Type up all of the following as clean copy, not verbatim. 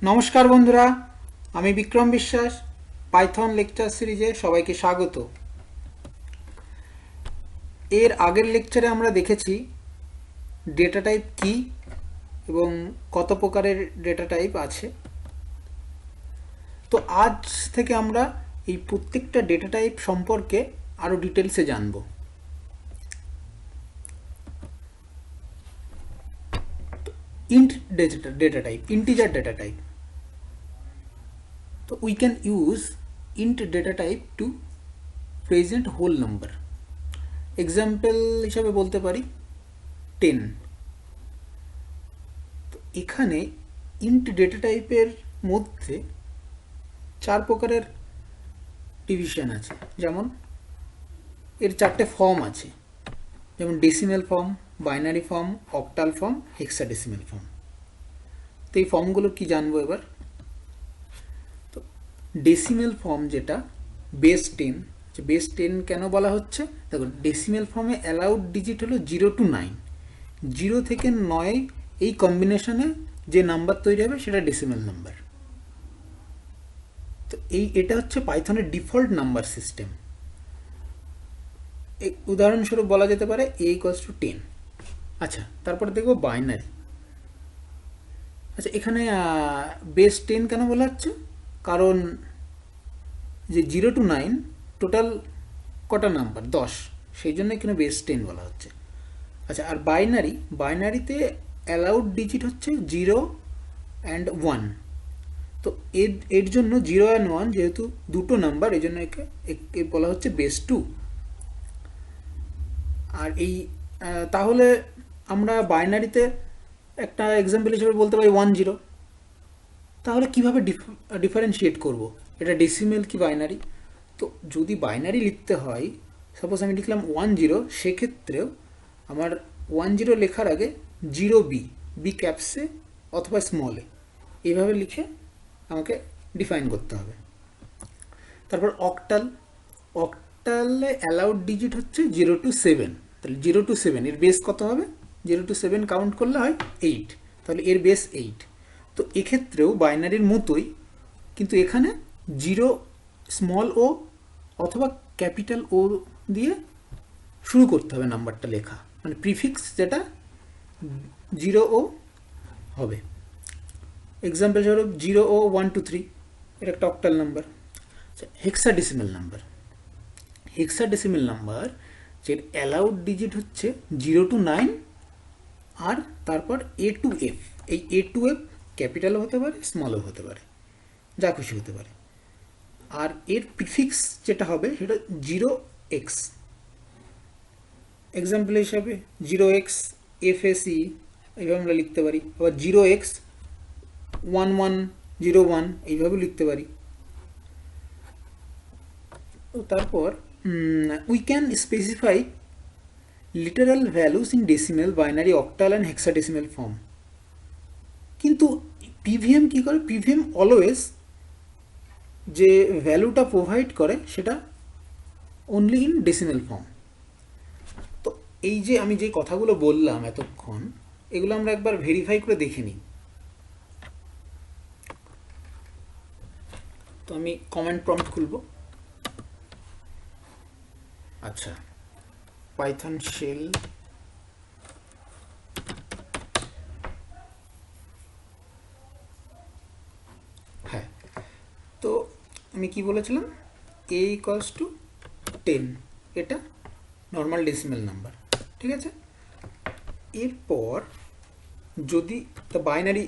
নমস্কার বন্ধুরা, আমি বিক্রম বিশ্বাস। পাইথন লেকচার সিরিজে সবাইকে স্বাগত। এর আগের লেকচারে আমরা দেখেছি ডেটা টাইপ কি এবং কত প্রকারের ডেটা টাইপ আছে। তো আজ থেকে আমরা এই প্রত্যেকটা ডেটা টাইপ সম্পর্কে আরো ডিটেলসে জানব। int data type, integer data type. So we can use int data type to present whole number. Example হিসাবে বলতে পারি 10। তো এখানে int ডেটা টাইপের মধ্যে চার প্রকারের ডিভিশন আছে। যেমন এর চারটে ফর্ম আছে, যেমন decimal form, binary form, octal form, hexadecimal form. তো এই ফর্মগুলো কি জানবো এবার। তো ডেসিমেল ফর্ম যেটা বেস 10, বেস 10 কেন বলা হচ্ছে দেখো, ডেসিমেল ফর্মে অ্যালাউড ডিজিট হলো 0 to 9। 0 থেকে 9 এই কম্বিনেশনে যে নাম্বার তৈরি হবে সেটা ডেসিমেল নাম্বার। তো এটা হচ্ছে পাইথনের ডিফল্ট নাম্বার সিস্টেম। উদাহরণস্বরূপ বলা যেতে পারে a = 10। আচ্ছা, তারপরে দেখবো বাইনারি। আচ্ছা, এখানে বেস 10 কেন বলা হচ্ছে, কারণ যে 0 to 9 টোটাল কটা নাম্বার 10, সেই জন্য এখানে বেস 10 বলা হচ্ছে। আচ্ছা, আর বাইনারিতে অ্যালাউড ডিজিট হচ্ছে 0 and 1। তো এর জন্য 0 and 1 যেহেতু দুটো নাম্বার, এই জন্য একে বলা হচ্ছে বেস 2। আর তাহলে আমরা বাইনারিতে একটা এক্সাম্পল হিসেবে বলতে পারি 10। তাহলে কিভাবে ডিফারেন্সিয়েট করব এটা ডেসিমেল কি বাইনারি। তো যদি বাইনারি লিখতে হয়, সাপোজ আমি লিখলাম 10, সেক্ষেত্রেও আমার 10 লেখার আগে 0b ক্যাপসে অথবা স্মলে এইভাবে লিখে আমাকে ডিফাইন করতে হবে। তারপর অক্টালে অ্যালাউড ডিজিট হচ্ছে 0 to 7। তাহলে 0 to 7 এর বেস কত হবে, 0 to 7 কাউন্ট করলে হয় 8, তাহলে এর বেস 8। তো এক্ষেত্রেও বাইনারির মতোই, কিন্তু এখানে 0 স্মল ও অথবা ক্যাপিটাল ও দিয়ে শুরু করতে হবে নাম্বারটা লেখা, মানে প্রিফিক্স যেটা 0 হবে। এক্সাম্পল স্বরূপ 00123 এটা একটা অক্টাল নাম্বার। হেক্সাডেসিমেল নাম্বার যে অ্যালাউড ডিজিট হচ্ছে 0 to 9 আর তারপর a to f। এই a to f ক্যাপিটালও হতে পারে, স্মলও হতে পারে, যা খুশি হতে পারে। আর এর প্রিফিক্স যেটা হবে সেটা 0x। এক্সাম্পল হিসাবে 0x FSE এইভাবে আমরা লিখতে পারি, আবার 0x 1101 এইভাবে লিখতে পারি। তারপর we can specify literal values in decimal, binary, octal and hexadecimal form। কিন্তু পিভিএম কি করে, পিভিএম অলওয়েজ যে ভ্যালুটা প্রোভাইড করে সেটা অনলি ইন ডেসিমেল ফর্ম। তো এই যে আমি যে কথাগুলো বললাম এতক্ষণ, এগুলো আমরা একবার ভেরিফাই করে দেখে নিই। তো আমি কমেন্ট প্রম্পট খুলব। আচ্ছা, পাইথন শেল হ্যাঁ। তো আমি কি বলেছিলাম, a = 10 এটা নর্মাল ডেসিমেল নাম্বার, ঠিক আছে। এরপর যদি বাইনারি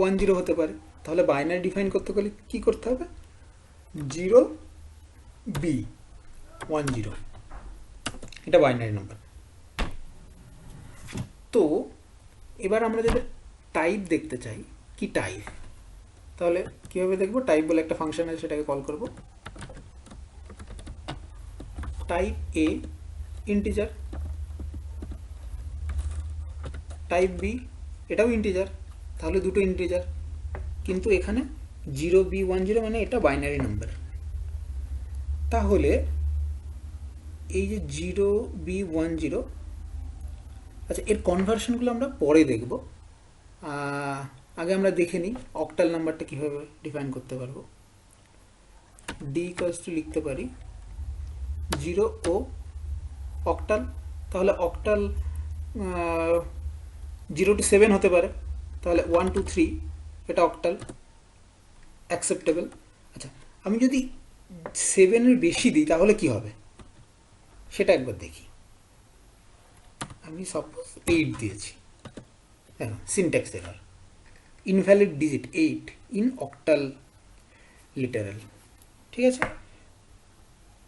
10 হতে পারে, তাহলে বাইনারি ডিফাইন করতে গেলে কি করতে হবে, 0b10 এটা বাইনারি নাম্বার। তো এবার আমরা যদি টাইপ দেখতে চাই, কি টাইপ, তাহলে কিভাবে দেখবো, টাইপ বলে একটা ফাংশন আছে, সেটাকে কল করব। Type A integer, type B এটাও ইন্টিজার, তাহলে দুটো ইন্টিজার। কিন্তু এখানে 0b10 মানে এটা বাইনারি নাম্বার। তাহলে এই যে 0b10, আচ্ছা এর কনভার্সনগুলো আমরা পরে দেখব। আগে আমরা দেখে নিই অক্টাল নাম্বারটা কীভাবে ডিফাইন করতে পারবো। ডি ইকুয়ালস টু লিখতে পারি 0 ও অক্টাল, তাহলে অক্টাল 0 to 7 হতে পারে, তাহলে 1 2 3 এটা অক্টাল অ্যাকসেপ্টেবল। আচ্ছা, আমি যদি 7-এর বেশি দিই তাহলে কি হবে সেটা একবার দেখি। আমি সাপোজ 8 দিয়েছি, দেখো syntax error, invalid digit 8 in octal literal, ঠিক আছে।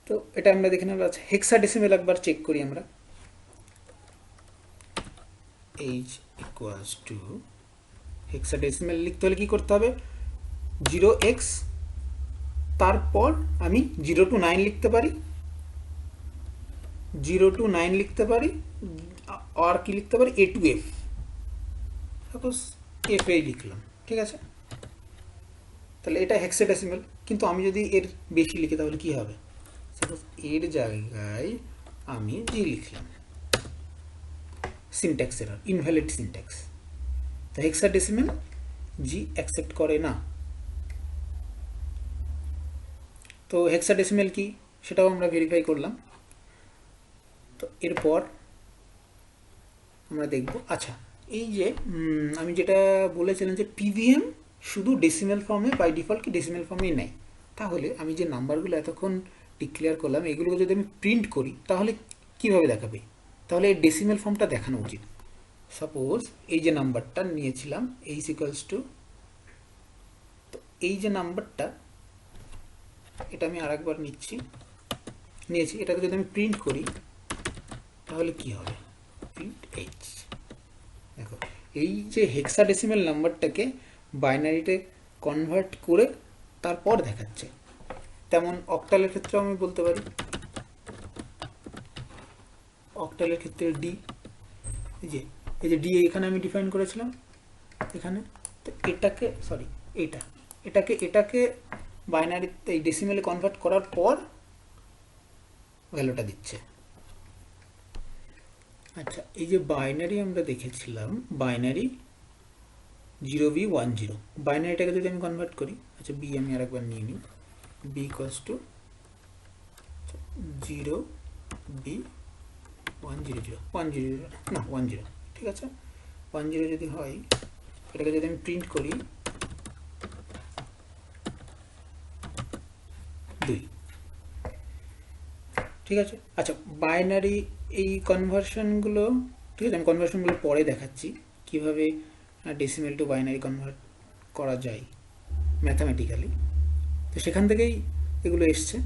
তো এটা আমরা দেখে নেব। আচ্ছা, হেক্সাডেসিমেল একবার চেক করি আমরা। h ইকুয়ালস টু হেক্সাডেসিমেল লিখতে হলে কি করতে হবে, 0x, তারপর আমি 0 to 9 লিখতে পারি, 0 to 9 লিখতে পারি, আর কি লিখতে পারি, a to f, suppose f এই লিখলাম, ঠিক আছে। তাহলে এটা হেক্সাডেসিমেল। কিন্তু আমি যদি এর বেশি লিখি তাহলে কি হবে, সাপোজ এর জায়গায় আমি জি লিখলাম, সিনট্যাক্স এরর, ইনভ্যালিড সিনট্যাক্স। তো হেক্সাডেসিমেল জি অ্যাকসেপ্ট করে না। তো হেক্সাডেসিমেল কি সেটাও আমরা ভেরিফাই করলাম। তো এরপর আমরা দেখব, আচ্ছা এই যে আমি যেটা বলেছিলাম যে পিভিএম শুধু ডেসিমেল ফর্মে বাই ডিফল্ট কি ডেসিমেল ফর্মেই নেয়, তাহলে আমি যে নাম্বারগুলো এতক্ষণ ডিক্লেয়ার করলাম এগুলোকে যদি আমি প্রিন্ট করি তাহলে কিভাবে দেখাবে, তাহলে এই ডেসিমেল ফর্মটা দেখানো উচিত। সাপোজ এই যে নাম্বারটা নিয়েছিলাম এইচ ইকুয়ালস টু, তো এই যে নাম্বারটা এটা আমি আরেকবার নিয়েছি, এটাকে যদি আমি প্রিন্ট করি তাহলে কি হবে, প্রিন্ট এইচ। দেখো এই যে হেক্সাডেসিমেল নাম্বারটাকে বাইনারিতে কনভার্ট করে তারপর দেখাচ্ছে। তেমন অক্টালের ক্ষেত্রেও আমি বলতে পারি, অক্টালের ক্ষেত্রে ডি, এই যে ডি এখানে আমি ডিফাইন করেছিলাম এখানে, তো এটাকে এটাকে বাইনারিতে এই ডেসিমেলে কনভার্ট করার পর ভ্যালুটা দিচ্ছে। আচ্ছা, এই যে বাইনারি আমরা দেখেছিলাম, বাইনারি 0b10, বাইনারিটাকে যদি আমি কনভার্ট করি, আচ্ছা বি আমি আরেকবার নিয়ে নিই, বি ইকুয়ালস টু 0b100 না 10, ঠিক আছে। 10 যদি হয়, এটাকে যদি আমি প্রিন্ট করি 2, ঠিক আছে। আচ্ছা, বাইনারি এই কনভার্সনগুলো, ঠিক আছে, আমি কনভার্সনগুলো পরে দেখাচ্ছি কিভাবে ডেসিমেল টু বাইনারি কনভার্ট করা যায় ম্যাথামেটিক্যালি। তো সেখান থেকেই এগুলো এসছে।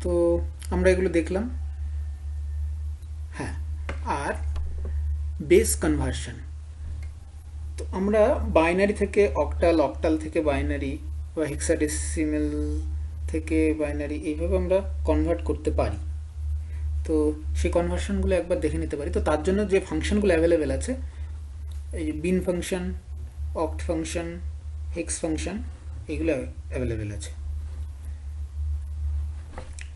তো আমরা এগুলো দেখলাম। হ্যাঁ, আর বেস কনভার্সন, তো আমরা বাইনারি থেকে অক্টাল, অক্টাল থেকে বাইনারি বা হেক্সাডেসিমেল থেকে বাইনারি এইভাবে আমরা কনভার্ট করতে পারি। তো সেই কনভার্সনগুলো একবার দেখে নিতে পারি। তো তার জন্য যে ফাংশনগুলো অ্যাভেলেবেল আছে, এই যে বিন ফাংশন, অক্ট ফাংশন, হেক্স ফাংশন, এইগুলো অ্যাভেলেবেল আছে,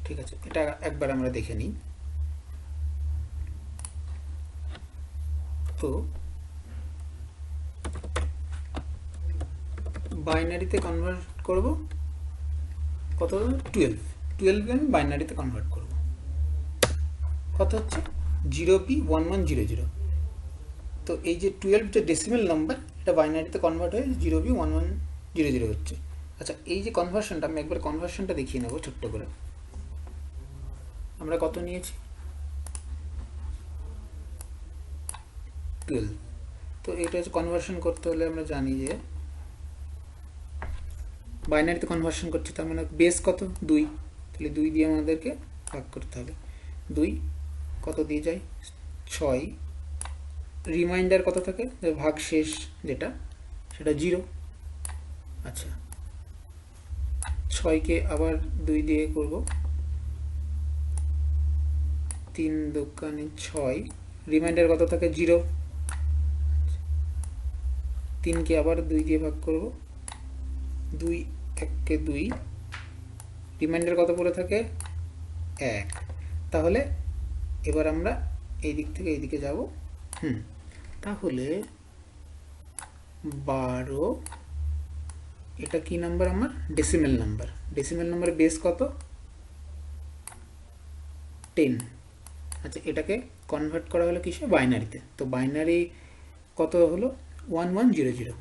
ঠিক আছে। এটা একবার আমরা দেখে নিই। তো বাইনারিতে কনভার্ট করব কত, 12 আমি বাইনারিতে কনভার্ট করব, কত হচ্ছে 0b1100। তো এই যে 12 যে ডেসিমেল নাম্বার, এটা বাইনারিতে কনভার্ট হয়ে 0b1100 হচ্ছে। আচ্ছা, এই যে কনভার্সনটা, আমি একবার কনভার্সনটা দেখিয়ে নেব ছোট্ট করে। আমরা কত নিয়েছি, 12। তো এটা হচ্ছে কনভার্সন করতে হলে আমরা জানি যে বাইনারিতে কনভার্সন করছি, তার মানে বেস কত, 2, তাহলে 2 দিয়ে আমাদেরকে ভাগ করতে হবে। 2 কত দিয়ে যায়, 6, রিমাইন্ডার কত থাকে, ভাগ শেষ যেটা সেটা 0। আচ্ছা, 6কে আবার 2 দিয়ে করব, 3 দোকানে 6, রিমাইন্ডার কত থাকে 0। 3কে আবার 2 দিয়ে ভাগ করব, 2 1কে 2, রিমাইন্ডার কত পড়ে থাকে 1। তাহলে এবার আমরা এই দিক থেকে এই দিকে যাব। তাহলে 12, এটা কি নাম্বার আমার? Decimal number. ডেসিমেল নাম্বারের বেস কত? 10। আচ্ছা, এটাকে কনভার্ট করা হলো কিসে? বাইনারিতে। তো বাইনারি কত হলো? 1100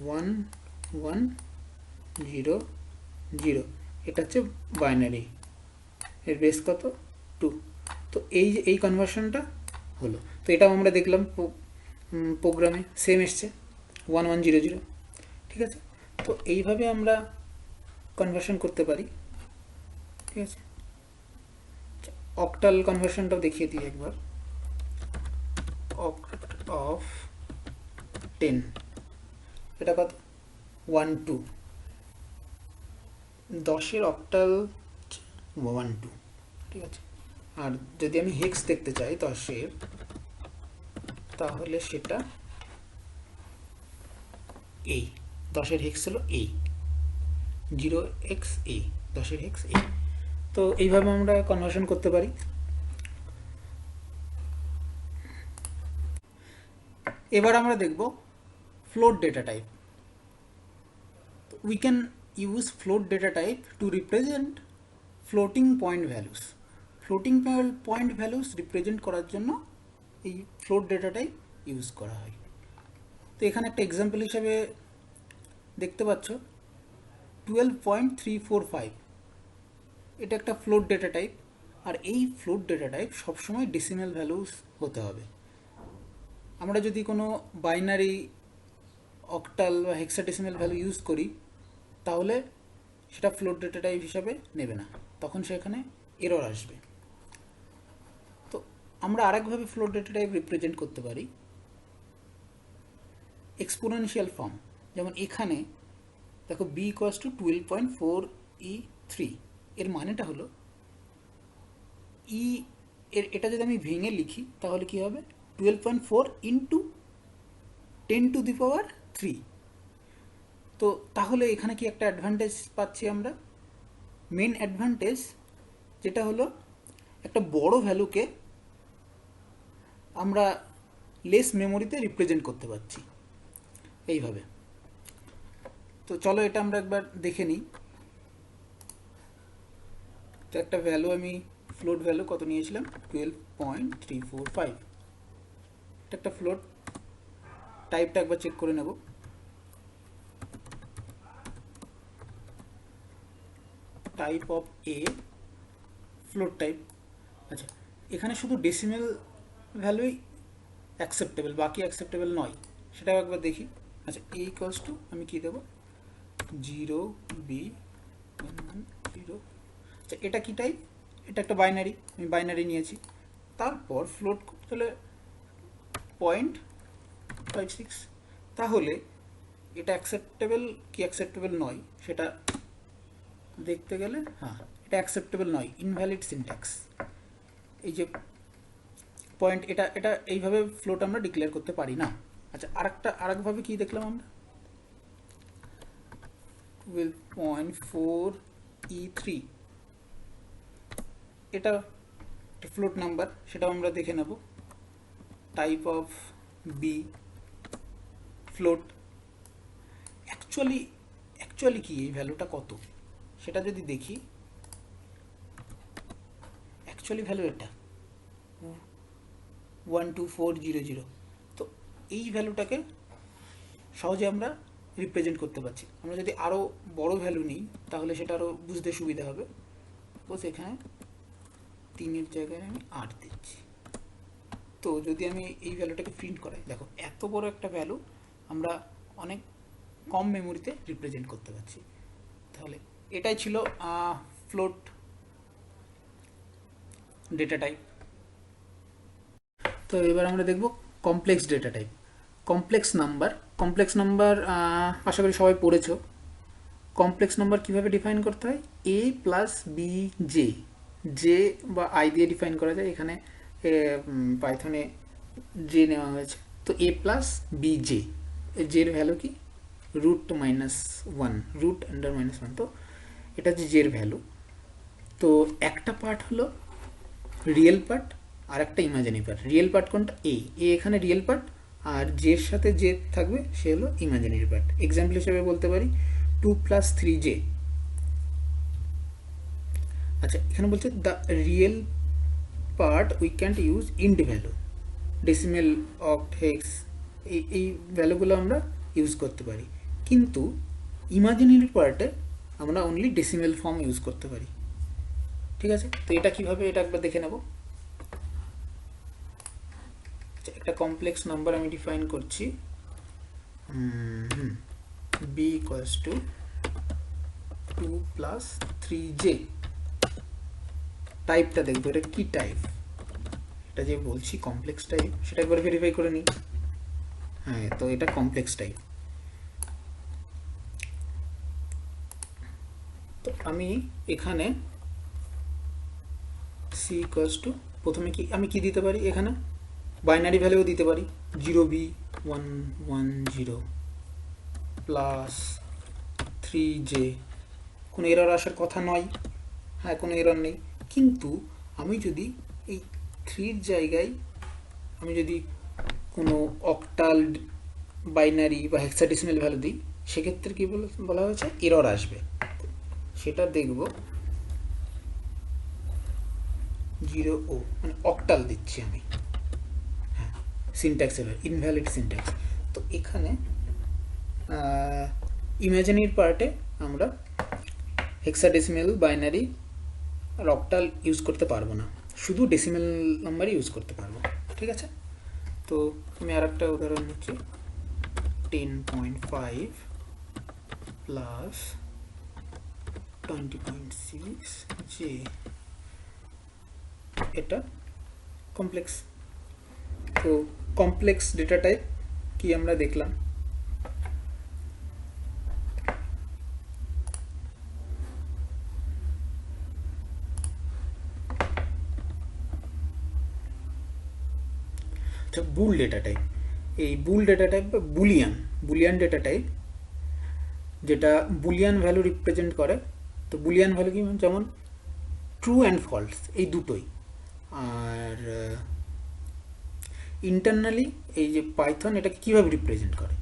1100। এটা হচ্ছে বাইনারি, এর বেস কত? 2। তো এই যে এই কনভার্সনটা হলো, তো এটাও আমরা দেখলাম প্রোগ্রামে সেম এসছে 1100। ঠিক আছে, তো এইভাবে আমরা কনভার্সন করতে পারি। ঠিক আছে, অক্টাল কনভার্সনটাও দেখিয়ে দিই একবার। অক্ট অফ 10, এটা কত? 1 2। 10-এর অক্টাল 1 2। ঠিক আছে, আর যদি আমি হেক্স দেখতে চাই 10-এর, তাহলে সেটা এই 10-এর হেক্স হলো এই 0xA, 10-এর হেক্স এই। তো এইভাবে আমরা কনভার্সন করতে পারি। এবার আমরা দেখব float data type. We can use float data type to represent floating point values. Floating point values represent করার জন্য এই float data type ইউজ করা হয়। তো এখানে একটা এক্সাম্পল হিসেবে দেখতে পাচ্ছ 12.345, এটা একটা ফ্লোট ডেটা টাইপ। আর এই ফ্লোট ডেটা টাইপ সবসময় ডেসিমেল ভ্যালুস হতে হবে। আমরা যদি কোনো বাইনারি, অক্টাল বা হেক্সাডেসিমেল ভ্যালু ইউজ করি, তাহলে সেটা ফ্লোট ডেটা টাইপ হিসাবে নেবে না, তখন সেখানে এরর আসবে। তো আমরা আরেকভাবে ফ্লোট ডেটা টাইপ রিপ্রেজেন্ট করতে পারি, এক্সপোনেনশিয়াল ফর্ম। যেমন এখানে দেখো b ইকুয়ালস টু 12.4e3, এর মানেটা হলো এটা যদি আমি ভেঙে লিখি তাহলে কি হবে? 12.4 ইন্টু 10⁻3। তো তাহলে এখানে কি একটা অ্যাডভান্টেজ পাচ্ছি আমরা? মেন অ্যাডভান্টেজ যেটা হলো একটা বড় ভ্যালুকে আমরা লেস মেমোরিতে রিপ্রেজেন্ট করতে পারছি এইভাবে। তো চলো এটা আমরা একবার দেখে নিই। তো একটা ভ্যালু, আমি ফ্লোট ভ্যালু কত নিয়েছিলাম? 12.345। এটা একটা ফ্লোট, টাইপটা একবার চেক করে নেব। Type of A, float type. আচ্ছা, এখানে শুধু ডেসিমেল ভ্যালুই অ্যাকসেপ্টেবল, বাকি অ্যাকসেপ্টেবল নয়, সেটাও একবার দেখি। আচ্ছা, এ ইকুয়ালস টু আমি কী দেবো? 0b110। আচ্ছা, এটা কি টাইপ? এটা একটা বাইনারি, আমি বাইনারি নিয়েছি। তারপর ফ্লোট করতে হলে 0.56। তাহলে এটা অ্যাকসেপ্টেবল কি অ্যাকসেপ্টেবল নয় সেটা দেখতে গেলে, হ্যাঁ, এটা অ্যাকসেপ্টেবল নয়, ইনভ্যালিড সিনট্যাক্স। এই যে পয়েন্ট, এটা এইভাবে ফ্লোট আমরা ডিক্লেয়ার করতে পারি না। আচ্ছা, আরেকভাবে কি দেখলাম আমরা? 12.4e3, এটা একটা ফ্লোট নাম্বার, সেটাও আমরা দেখে নেব। Type of B, float. Actually কি এই ভ্যালুটা কত সেটা যদি দেখি, অ্যাকচুয়ালি ভ্যালু এটা 12400। তো এই ভ্যালুটাকে সহজে আমরা রিপ্রেজেন্ট করতে পারছি। আমরা যদি আরও বড় ভ্যালু নিই তাহলে সেটা আরও বুঝতে সুবিধা হবে। তো সেখানে 3-এর জায়গায় আমি 8 দিচ্ছি। তো যদি আমি এই ভ্যালুটাকে প্রিন্ট করাই, দেখো এত বড় একটা ভ্যালু আমরা অনেক কম মেমোরিতে রিপ্রেজেন্ট করতে পারছি। তাহলে এটাই ছিল ফ্লোট ডেটা টাইপ। তো এবার আমরা দেখব complex data type. Complex number আশা করি সবাই পড়েছো। কমপ্লেক্স নাম্বার কীভাবে ডিফাইন করতে হয়? a প্লাস বি জে বা আই দিয়ে ডিফাইন করা যায়। এখানে পাইথনে জে নেওয়া হয়েছে। তো a প্লাস বি জের ভ্যালু কি? √-1, √_-1। তো এটা হচ্ছে জের ভ্যালু। তো একটা পার্ট হলো রিয়েল পার্ট আর একটা ইমাজিনারি পার্ট। রিয়েল পার্ট কোনটা? এ এখানে রিয়েল পার্ট, আর জের সাথে যে থাকবে সে হলো ইমাজিনারি পার্ট। এক্সাম্পল হিসেবে বলতে পারি 2 + 3j। আচ্ছা, এখানে বলছে the real part we can't use int value, decimal, oct, hex, এই ভ্যালুগুলো আমরা ইউজ করতে পারি, কিন্তু ইমাজিনারি পার্টে আমরা অনলি ডেসিমেল ফর্ম ইউজ করতে পারি। ঠিক আছে, তো এটা কিভাবে, এটা একবার দেখে নেব। একটা কমপ্লেক্স নাম্বার আমি ডিফাইন করছি, b = 2 + 3j। টাইপটা দেখবো, এটা কি টাইপ, এটা যে বলছি কমপ্লেক্স টাইপ, সেটা একবার ভেরিফাই করে নিই। হ্যাঁ, তো এটা কমপ্লেক্স টাইপ। তো আমি এখানে c = প্রথমে কি আমি কি দিতে পারি, এখানে বাইনারি ভ্যালুও দিতে পারি, 0b110 প্লাস 3j। কোনো এরর আসার কথা নয়, হ্যাঁ কোনো এরর নেই, কিন্তু আমি যদি এই 3-র জায়গায় আমি যদি কোনো অক্টাল, বাইনারি বা হেক্সাডেসিমাল ভ্যালু দিই, সেক্ষেত্রে কী বলা হয়েছে, এরর আসবে। সেটা দেখব, 0o মানে অক্টাল দিচ্ছি আমি, হ্যাঁ সিনট্যাক্স এরর, ইনভ্যালিড সিনট্যাক্স। তো এখানে ইমাজিনারি পার্টে আমরা হেক্সাডেসিমাল, বাইনারি আর অক্টাল ইউজ করতে পারবো না, শুধু ডেসিমেল নাম্বার ইউজ করতে পারবো। ঠিক আছে, তো আমি আর একটা উদাহরণ নিচ্ছি, 10.5 প্লাস 20.6j। এটা কমপ্লেক্স। তো কমপ্লেক্স ডেটা টাইপ কি আমরা দেখলাম। বুল ডেটা টাইপ, এই বুল ডেটা টাইপ বা বুলিয়ান ডেটা টাইপ, যেটা বুলিয়ান ভ্যালু রিপ্রেজেন্ট করে। তো বুলিয়ান ভ্যালু কি, যেমন ট্রু অ্যান্ড ফলস এই দুটোই। আর ইন্টারনালি এই যে পাইথন এটাকে কীভাবে রিপ্রেজেন্ট করে,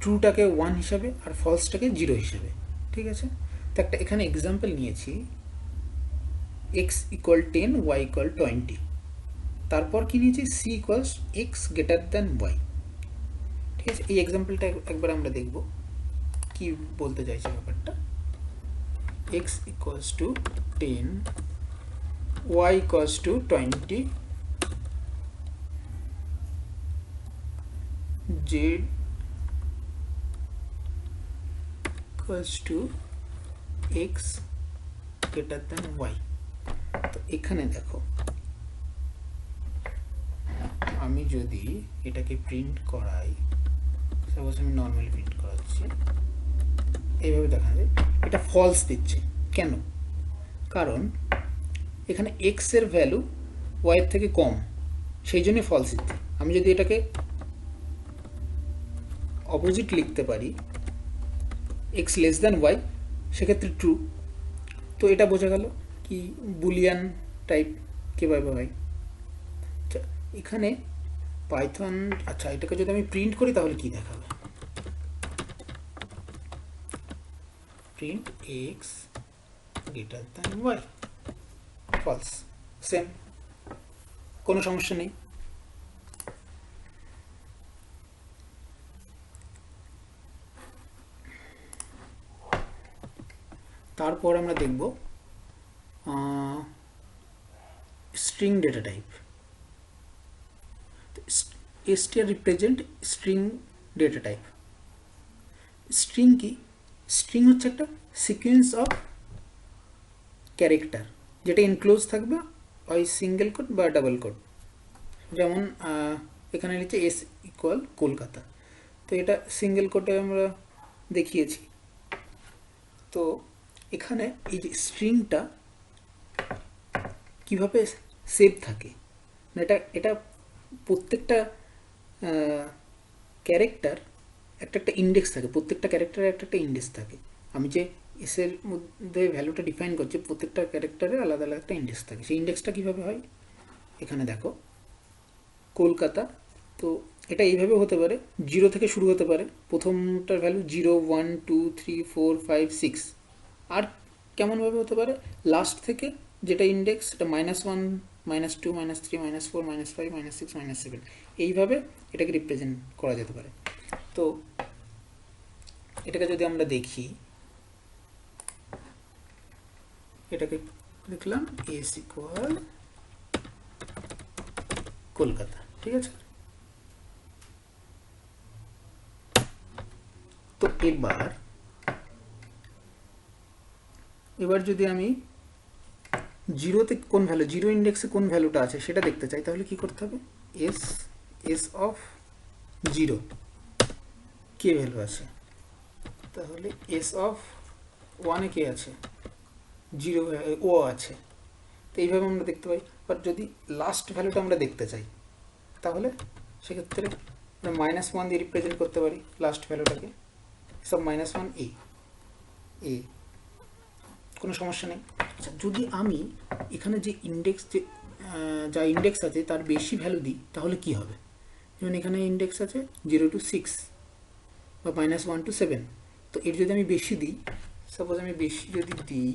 ট্রুটাকে 1 হিসাবে আর ফলসটাকে 0 হিসাবে। ঠিক আছে, তো একটা এখানে এক্সাম্পল নিয়েছি, x = 10, y = 20। তারপর কি নিয়েছি, c = x > y। ঠিক আছে, এই এক্সাম্পলটা একবার আমরা দেখব কি বলতে চাইছে ব্যাপারটা। x = 10, y = 20, z = x > y। তো এখানে দেখো, আমি যদি এটাকে প্রিন্ট করাই, সাপোজ আমি নর্মালি প্রিন্ট করাচ্ছি, এইভাবে দেখা যায় এটা ফলস দিচ্ছে। কেন? কারণ এখানে x এর ভ্যালু y এর থেকে কম, সেই জন্য ফলস দিচ্ছে। আমি যদি এটাকে অপোজিট লিখতে পারি, x <y, সেক্ষেত্রে ট্রু। তো এটা বোঝা গেল কি বুলিয়ান টাইপ কীভাবে হয়। আচ্ছা, এখানে পাইথন, আচ্ছা এটাকে যদি আমি প্রিন্ট করি তাহলে কি দেখাবে, print x > y, false, same, কোনো সমস্যা নেই। তারপর আমরা দেখব string data type. str represent string data type. String কি? স্ট্রিং হচ্ছে একটা সিকোয়েন্স অফ ক্যারেক্টার, যেটা ইনক্লোজ থাকবে ওই সিঙ্গেল কোড বা ডাবল কোড। যেমন এখানে লিখছে s = কলকাতা, তো এটা সিঙ্গেল কোডে আমরা দেখিয়েছি। তো এখানে এই যে স্ট্রিংটা কিভাবে সেভ থাকে, এটা প্রত্যেকটা ক্যারেক্টার একটা ইন্ডেক্স থাকে, প্রত্যেকটা ক্যারেক্টারের একটা ইন্ডেক্স থাকে। আমি যে এসের মধ্যে ভ্যালুটা ডিফাইন করছে, প্রত্যেকটা ক্যারেক্টারে আলাদা আলাদা একটা ইন্ডেক্স থাকে। সেই ইন্ডেক্সটা কীভাবে হয়, এখানে দেখো কলকাতা, তো এটা এইভাবে হতে পারে, 0 থেকে শুরু হতে পারে, প্রথমটার ভ্যালু 0, 1, 2, 3, 4, 5, 6। আর কেমনভাবে হতে পারে, লাস্ট থেকে যেটা ইন্ডেক্স সেটা -1, -2, -3, -4, -5, -6, -7, এইভাবে এটাকে রিপ্রেজেন্ট করা যেতে পারে। তো এটাকে যদি আমরা দেখি, এটাকে লিখলাম এস ইকুয়াল কলকাতা, ঠিক আছে। তো এবার যদি আমি জিরোতে কোন ভ্যালু, জিরো ইন্ডেক্সে কোন ভ্যালুটা আছে সেটা দেখতে চাই, তাহলে কি করতে হবে, S of zero K value আছে, তাহলে এস অফ ওয়ানে কে আছে, জিরো ও আছে। তো এইভাবে আমরা দেখতে পাই। বাট যদি লাস্ট ভ্যালুটা আমরা দেখতে চাই, তাহলে সেক্ষেত্রে আমরা -1 দিয়ে রিপ্রেজেন্ট করতে পারি লাস্ট ভ্যালুটাকে, সব -1 এ, কোনো সমস্যা নেই। আচ্ছা, যদি আমি এখানে যে ইন্ডেক্স, যে যা ইন্ডেক্স আছে তার বেশি ভ্যালু দিই, তাহলে কি হবে, যেমন এখানে ইন্ডেক্স আছে 0 to 6 বা -1 to 7, তো এর যদি আমি বেশি দিই, সাপোজ আমি বেশি যদি দিই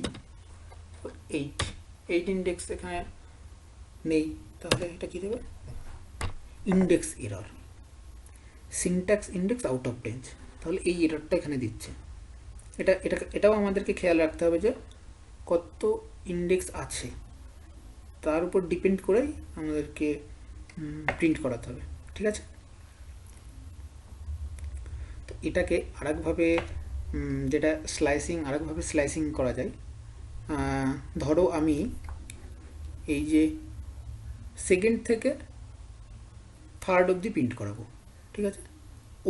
8 ইন্ডেক্স এখানে নেই, তাহলে এটা কী দেবে, index error, syntax index out of range, তাহলে এই এররটা এখানে দিচ্ছে। এটাও আমাদেরকে খেয়াল রাখতে হবে যে কত ইন্ডেক্স আছে তার উপর ডিপেন্ড করেই আমাদেরকে প্রিন্ট করাতে হবে, ঠিক আছে। তো এটাকে আরেকভাবে, যেটা আরেকভাবে স্লাইসিং করা যায়, ধরো আমি এই যে সেকেন্ড থেকে থার্ড অবধি প্রিন্ট করাবো, ঠিক আছে,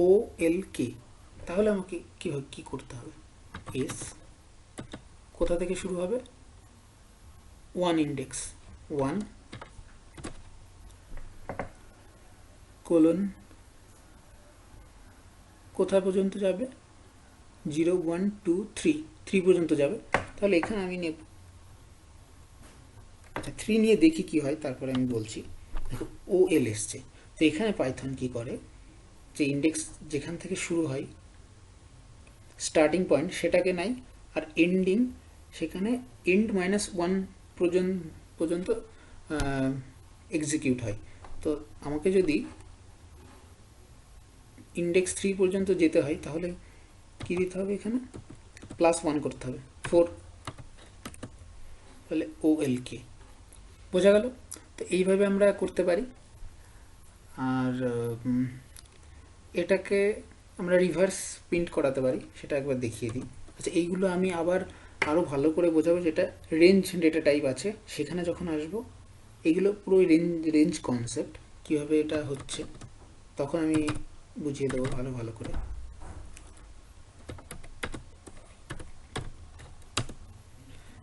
OLK, তাহলে আমাকে কী করতে হবে, এস কোথা থেকে শুরু হবে, 1 ইন্ডেক্স 1 কোলন কোথা পর্যন্ত যাবে, 0, 1, 2, 3 পর্যন্ত যাবে, তাহলে এখানে আমি নেব, আচ্ছা 3 নিয়ে দেখি কি হয়, তারপরে আমি বলছি। দেখো OL এসছে, তো এখানে পাইথন কি করে, যে ইন্ডেক্স যেখান থেকে শুরু হয় স্টার্টিং পয়েন্ট সেটাকে নাই, আর এন্ডিং সেখানে এন্ড -1 পর্যন্ত এক্সিকিউট হয়। তো আমাকে যদি ইন্ডেক্স 3 পর্যন্ত যেতে হয়, তাহলে কি দিতে হবে, এখানে +1 করতে হবে, 4, তাহলে OLK, বোঝা গেল। তো এইভাবে আমরা করতে পারি। আর এটাকে আমরা রিভার্স প্রিন্ট করাতে পারি, সেটা একবার দেখিয়ে দিই। আচ্ছা, এইগুলো আমি আবার আরও ভালো করে বোঝাবো, যেটা রেঞ্জ ডেটা টাইপ আছে সেখানে যখন আসবো, এইগুলো পুরো রেঞ্জ কনসেপ্ট কীভাবে এটা হচ্ছে তখন আমি বুঝিয়ে দেবো ভালো করে।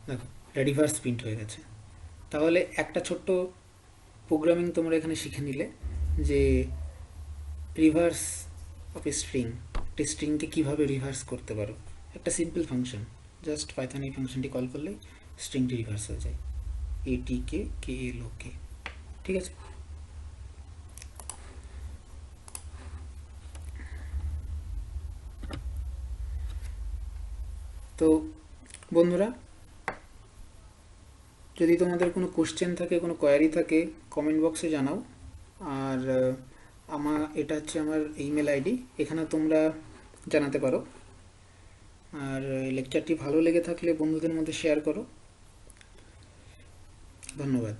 দেখো এটা রিভার্স প্রিন্ট হয়ে গেছে। তাহলে একটা ছোট্ট প্রোগ্রামিং তোমরা এখানে শিখে নিলে, যে রিভার্স অফ স্ট্রিংকে কীভাবে রিভার্স করতে পারো। একটা সিম্পল ফাংশন, জাস্ট পাইথন এই ফাংশনটি কল করলেই স্ট্রিংটি রিভার্স হয়ে যায়, ATK KLOK, ঠিক আছে। তো বন্ধুরা, যদি তোমাদের কোনো কোশ্চেন থাকে, কোনো কোয়ারি থাকে, কমেন্ট বক্সে জানাও। আর এটা হচ্ছে আমার ইমেল আইডি, এখানে তোমরা জানাতে পারো। আর লেকচারটি ভালো লেগে থাকলে বন্ধুদের মধ্যে শেয়ার করো। ধন্যবাদ।